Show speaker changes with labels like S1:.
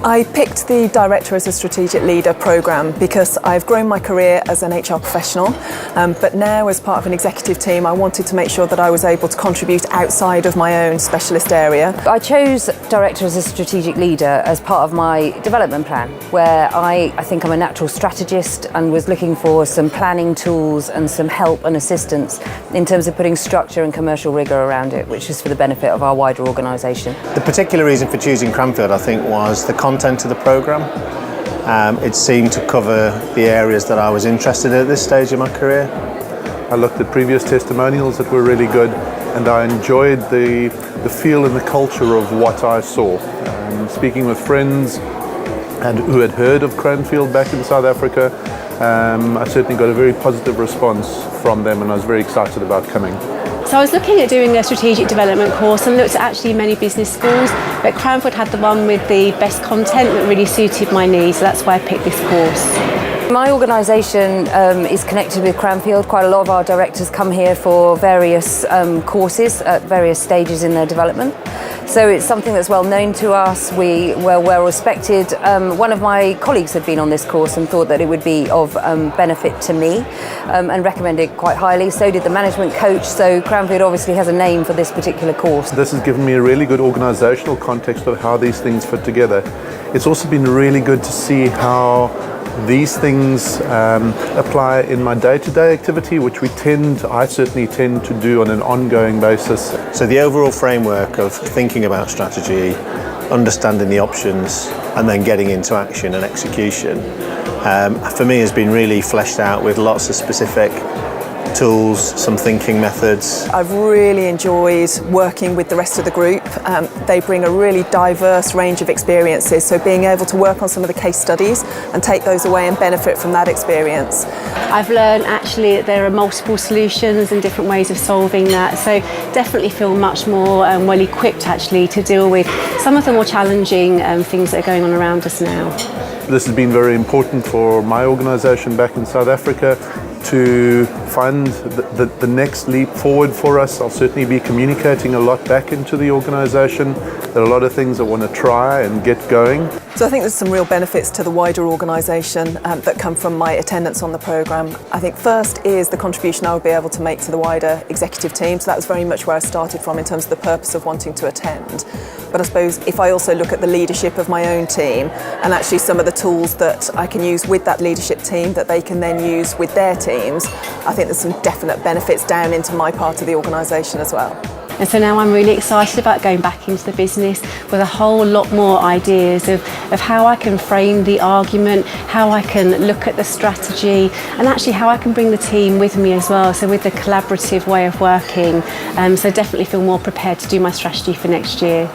S1: I picked the Director as a Strategic Leader programme because I've grown my career as an HR professional, but now as part of an executive team I wanted to make sure that I was able to contribute outside of my own specialist area.
S2: I chose Director as a Strategic Leader as part of my development plan, where I think I'm a natural strategist and was looking for some planning tools and some help and assistance in terms of putting structure and commercial rigour around it, which is for the benefit of our wider organisation.
S3: The particular reason for choosing Cranfield, I think, was the content of the programme. It seemed to cover the areas that I was interested in at this stage of my career.
S4: I looked at previous testimonials that were really good, and I enjoyed the feel and the culture of what I saw. Speaking with friends and who had heard of Cranfield back in South Africa, I certainly got a very positive response from them, and I was very excited about coming.
S5: So I was looking at doing a strategic development course and looked at actually many business schools, but Cranfield had the one with the best content that really suited my needs, so that's why I picked this course.
S2: My organisation is connected with Cranfield. Quite a lot of our directors come here for various courses at various stages in their development. So it's something that's well known to us. We're well respected. One of my colleagues had been on this course and thought that it would be of benefit to me and recommended it quite highly. So did the management coach. So Cranfield obviously has a name for this particular course.
S4: This has given me a really good organisational context of how these things fit together. It's also been really good to see how these things apply in my day-to-day activity, which I certainly tend to do on an ongoing basis.
S3: So the overall framework of thinking about strategy, understanding the options, and then getting into action and execution, for me has been really fleshed out with lots of specific tools, some thinking methods.
S1: I've really enjoyed working with the rest of the group. They bring a really diverse range of experiences, so being able to work on some of the case studies and take those away and benefit from that experience.
S5: I've learned actually that there are multiple solutions and different ways of solving that, so definitely feel much more well equipped actually to deal with some of the more challenging things that are going on around us now.
S4: This has been very important for my organisation back in South Africa to find the next leap forward for us. I'll certainly be communicating a lot back into the organisation. There are a lot of things I want to try and get going.
S1: So I think there's some real benefits to the wider organisation that come from my attendance on the programme. I think first is the contribution I would be able to make to the wider executive team. So that was very much where I started from in terms of the purpose of wanting to attend. But I suppose if I also look at the leadership of my own team and actually some of the tools that I can use with that leadership team that they can then use with their teams, I think there's some definite benefits down into my part of the organisation as well.
S5: And so now I'm really excited about going back into the business with a whole lot more ideas of how I can frame the argument, how I can look at the strategy, and actually how I can bring the team with me as well, so with the collaborative way of working. So definitely feel more prepared to do my strategy for next year.